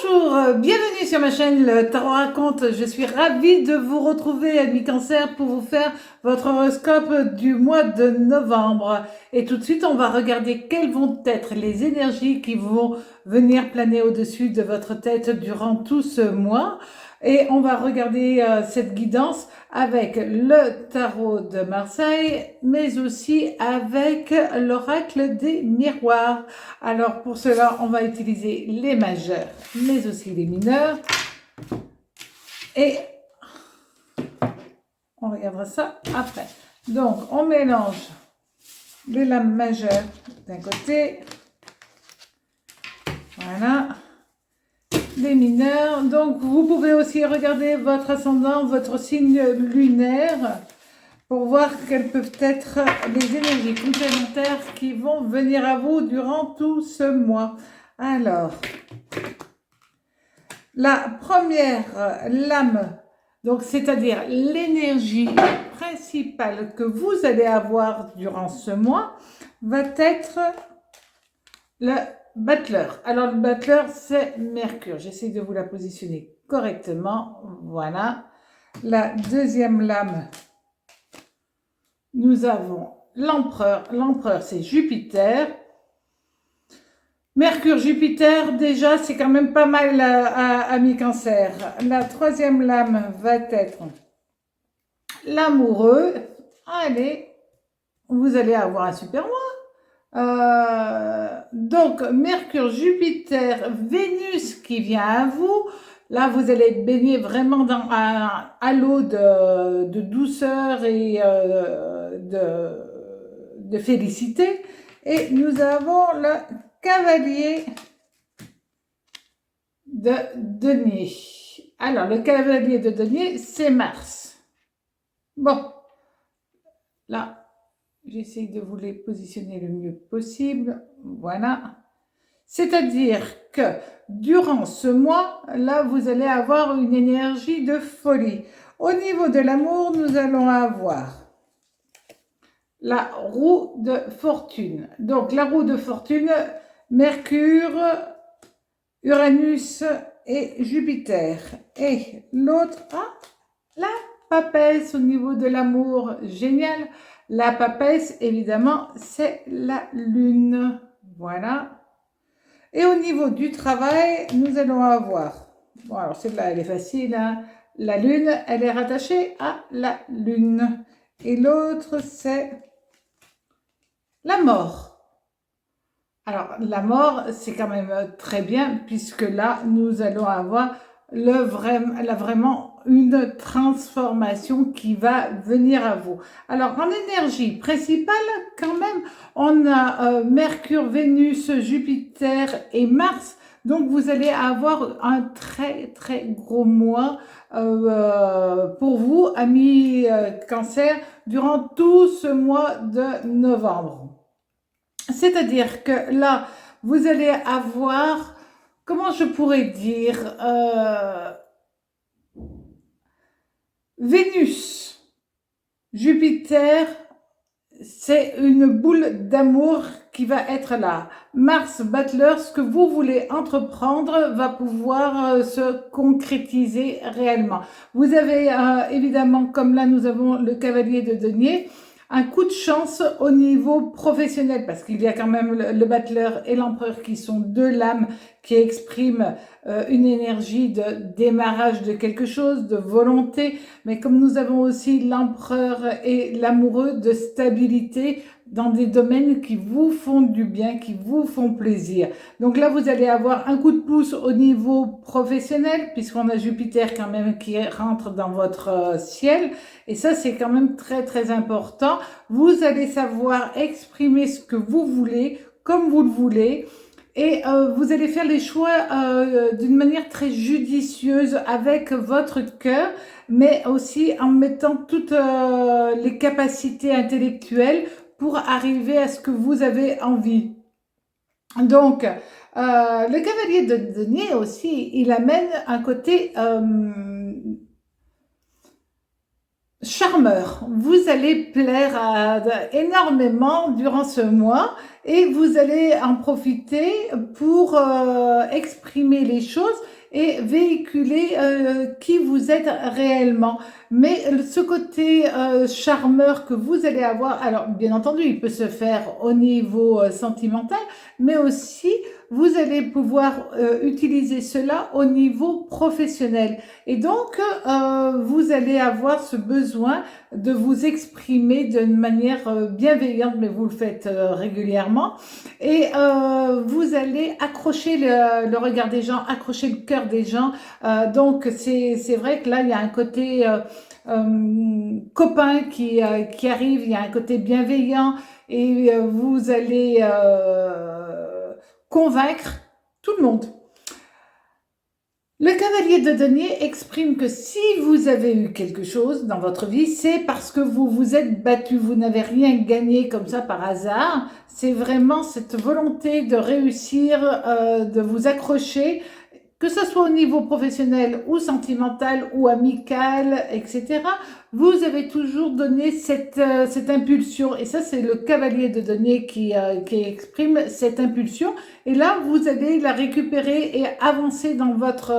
Bonjour, bienvenue sur ma chaîne Le Tarot Raconte. Je suis ravie de vous retrouver, amis Cancer, pour vous faire votre horoscope du mois de novembre. Et tout de suite, on va regarder quelles vont être les énergies qui vont venir planer au-dessus de votre tête durant tout ce mois. Et on va regarder cette guidance avec le tarot de Marseille, mais aussi avec l'oracle des miroirs. Alors pour cela, on va utiliser les majeurs, mais aussi les mineurs. Et on regardera ça après. Donc, on mélange les lames majeures d'un côté. Voilà. Les mineurs. Donc, vous pouvez aussi regarder votre ascendant, votre signe lunaire, pour voir quelles peuvent être les énergies complémentaires qui vont venir à vous durant tout ce mois. Alors, la première lame, donc c'est-à-dire l'énergie principale que vous allez avoir durant ce mois, va être le battleur. Alors le battleur, c'est Mercure. J'essaie de vous la positionner correctement. Voilà. La deuxième lame, nous avons l'empereur. L'empereur, c'est Jupiter. Mercure, Jupiter, déjà, c'est quand même pas mal à mi-cancer. La troisième lame va être l'amoureux. Allez, vous allez avoir un super mois. Donc, Mercure, Jupiter, Vénus qui vient à vous. Là, vous allez être baigné vraiment dans un halo de douceur et de félicité. Et nous avons le cavalier de denier. Alors, le cavalier de denier, c'est Mars. Bon, là, j'essaie de vous les positionner le mieux possible. Voilà. C'est-à-dire que durant ce mois, là, vous allez avoir une énergie de folie. Au niveau de l'amour, nous allons avoir la roue de fortune. Donc, la roue de fortune, Mercure, Uranus et Jupiter. Et l'autre, la papesse au niveau de l'amour, génial. La papesse, évidemment, c'est la lune. Voilà. Et au niveau du travail, nous allons avoir, bon alors celle-là, elle est facile, hein. La lune, elle est rattachée à la lune. Et l'autre, c'est la mort. Alors, la mort, c'est quand même très bien, puisque là, nous allons avoir vraiment une transformation qui va venir à vous. Alors, en énergie principale, quand même, on a Mercure, Vénus, Jupiter et Mars. Donc, vous allez avoir un très, très gros mois pour vous, amis Cancer, durant tout ce mois de novembre. C'est-à-dire que là, vous allez avoir, comment je pourrais dire, Vénus, Jupiter, c'est une boule d'amour qui va être là. Mars, Battler, ce que vous voulez entreprendre va pouvoir se concrétiser réellement. Vous avez évidemment, comme là nous avons le cavalier de denier, un coup de chance au niveau professionnel, parce qu'il y a quand même le battleur et l'empereur qui sont deux lames qui expriment une énergie de démarrage de quelque chose, de volonté, mais comme nous avons aussi l'empereur et l'amoureux, de stabilité dans des domaines qui vous font du bien, qui vous font plaisir. Donc là, vous allez avoir un coup de pouce au niveau professionnel, puisqu'on a Jupiter quand même qui rentre dans votre ciel, et ça, c'est quand même très, très important. Vous allez savoir exprimer ce que vous voulez, comme vous le voulez, et vous allez faire les choix d'une manière très judicieuse avec votre cœur, mais aussi en mettant toutes les capacités intellectuelles pour arriver à ce que vous avez envie. Donc, le cavalier de denier aussi, il amène un côté charmeur. Vous allez plaire énormément durant ce mois et vous allez en profiter pour exprimer les choses et véhiculer qui vous êtes réellement. Mais ce côté charmeur que vous allez avoir, alors bien entendu, il peut se faire au niveau sentimental, mais aussi vous allez pouvoir utiliser cela au niveau professionnel. Et donc, vous allez avoir ce besoin de vous exprimer d'une manière bienveillante, mais vous le faites régulièrement. Et vous allez accrocher le regard des gens, accrocher le cœur des gens. Donc, c'est vrai que là, il y a un côté copain qui arrive, il y a un côté bienveillant et vous allez convaincre tout le monde. Le cavalier de denier exprime que si vous avez eu quelque chose dans votre vie, c'est parce que vous vous êtes battu, vous n'avez rien gagné comme ça par hasard. C'est vraiment cette volonté de réussir, de vous accrocher, que ce soit au niveau professionnel ou sentimental ou amical, etc. Vous avez toujours donné cette impulsion. Et ça, c'est le cavalier de denier qui exprime cette impulsion. Et là, vous allez la récupérer et avancer dans votre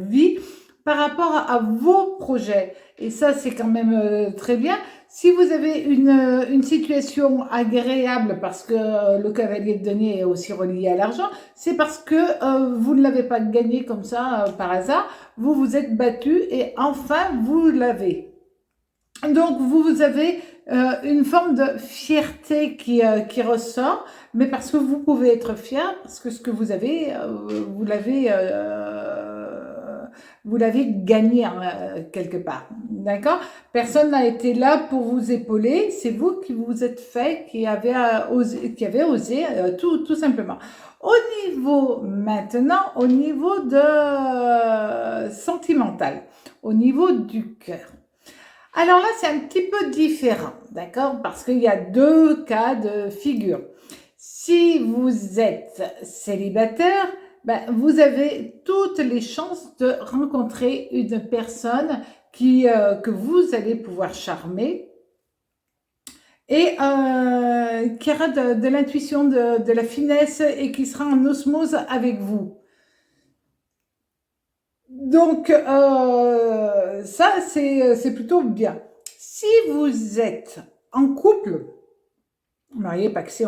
vie par rapport à vos projets. Et ça, c'est quand même très bien. Si vous avez une situation agréable, parce que le cavalier de denier est aussi relié à l'argent, c'est parce que vous ne l'avez pas gagné comme ça par hasard, vous vous êtes battu et enfin vous l'avez. Donc vous avez une forme de fierté qui ressort, mais parce que vous pouvez être fier, parce que ce que vous avez, vous l'avez gagné quelque part, d'accord? Personne n'a été là pour vous épauler, c'est vous qui vous êtes fait, qui avez osé, tout simplement. Au niveau maintenant, au niveau de sentimental, au niveau du cœur. Alors là, c'est un petit peu différent, d'accord? Parce qu'il y a deux cas de figure. Si vous êtes célibataire, ben, vous avez toutes les chances de rencontrer une personne que vous allez pouvoir charmer et qui aura de l'intuition, de la finesse et qui sera en osmose avec vous. Donc, ça, c'est plutôt bien. Si vous êtes en couple, marié, pacsé,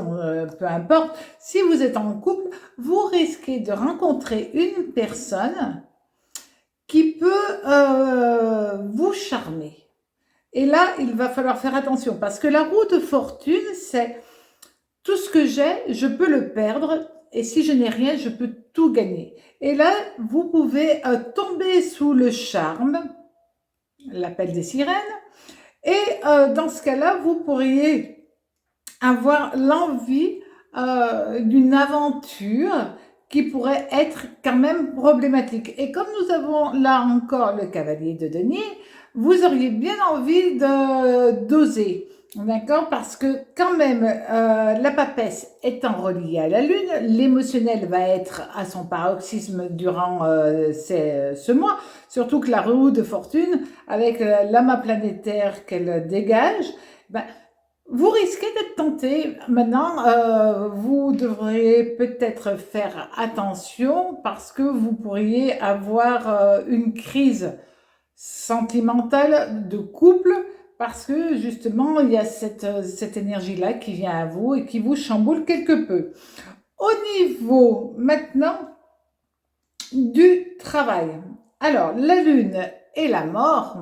peu importe, si vous êtes en couple, vous risquez de rencontrer une personne qui peut vous charmer. Et là, il va falloir faire attention parce que la roue de fortune, c'est tout ce que j'ai, je peux le perdre et si je n'ai rien, je peux tout gagner. Et là, vous pouvez tomber sous le charme, l'appel des sirènes, et dans ce cas-là, vous pourriez avoir l'envie d'une aventure qui pourrait être quand même problématique. Et comme nous avons là encore le cavalier de denier, vous auriez bien envie d'oser. D'accord? Parce que quand même, la papesse étant reliée à la lune, l'émotionnel va être à son paroxysme durant ce mois, surtout que la roue de fortune, avec l'amas planétaire qu'elle dégage, ben, vous risquez d'être tenté. Maintenant, vous devriez peut-être faire attention parce que vous pourriez avoir une crise sentimentale de couple parce que justement, il y a cette énergie-là qui vient à vous et qui vous chamboule quelque peu. Au niveau maintenant du travail. Alors, la lune et la mort,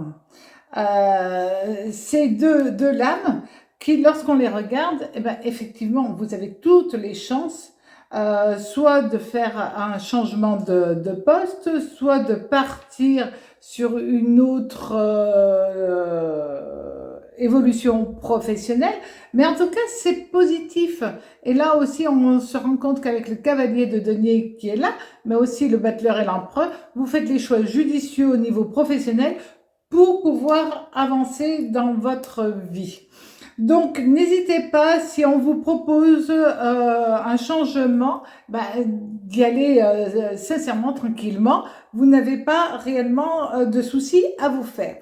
c'est deux lames qui, lorsqu'on les regarde, eh ben, effectivement, vous avez toutes les chances, soit de faire un changement de poste, soit de partir sur une autre évolution professionnelle. Mais en tout cas, c'est positif. Et là aussi, on se rend compte qu'avec le cavalier de denier qui est là, mais aussi le battleur et l'empereur, vous faites les choix judicieux au niveau professionnel pour pouvoir avancer dans votre vie. Donc, n'hésitez pas, si on vous propose un changement, d'y aller sincèrement, tranquillement. Vous n'avez pas réellement de soucis à vous faire.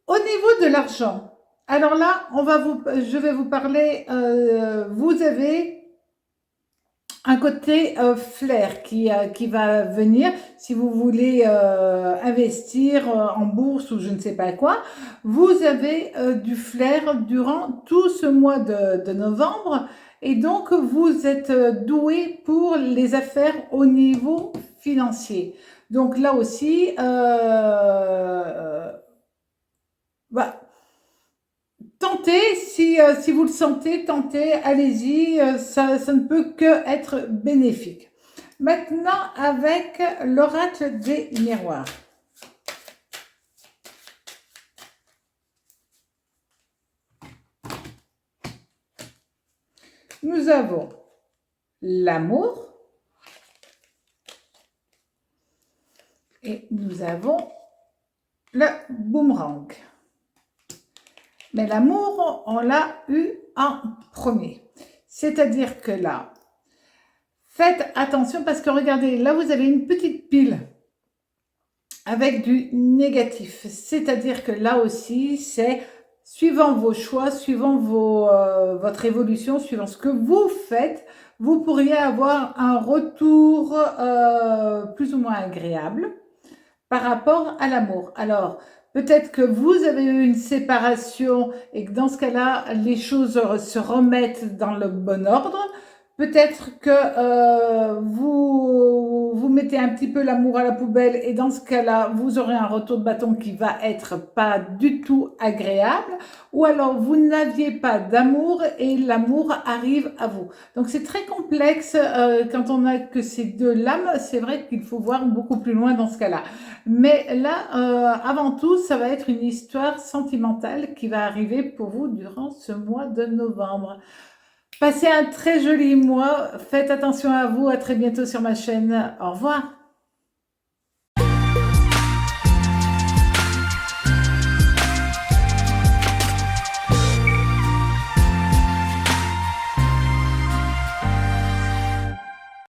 Au niveau de l'argent, alors là, je vais vous parler, vous avez un côté flair qui va venir si vous voulez investir en bourse ou je ne sais pas quoi. Vous avez du flair durant tout ce mois de novembre et donc vous êtes doué pour les affaires au niveau financier. Donc là aussi, bah, tentez, si vous le sentez, tentez, allez-y, ça ne peut que être bénéfique. Maintenant, avec l'oracle des miroirs. Nous avons l'amour et nous avons le boomerang. Mais l'amour, on l'a eu en premier. C'est-à-dire que là, faites attention parce que regardez, là vous avez une petite pile avec du négatif. C'est-à-dire que là aussi, c'est suivant vos choix, suivant votre évolution, suivant ce que vous faites, vous pourriez avoir un retour plus ou moins agréable par rapport à l'amour. Alors, peut-être que vous avez eu une séparation et que dans ce cas-là, les choses se remettent dans le bon ordre. Peut-être que vous mettez un petit peu l'amour à la poubelle et dans ce cas-là, vous aurez un retour de bâton qui va être pas du tout agréable. Ou alors, vous n'aviez pas d'amour et l'amour arrive à vous. Donc, c'est très complexe quand on n'a que ces deux lames. C'est vrai qu'il faut voir beaucoup plus loin dans ce cas-là. Mais là, avant tout, ça va être une histoire sentimentale qui va arriver pour vous durant ce mois de novembre. Passez un très joli mois. Faites attention à vous. À très bientôt sur ma chaîne. Au revoir.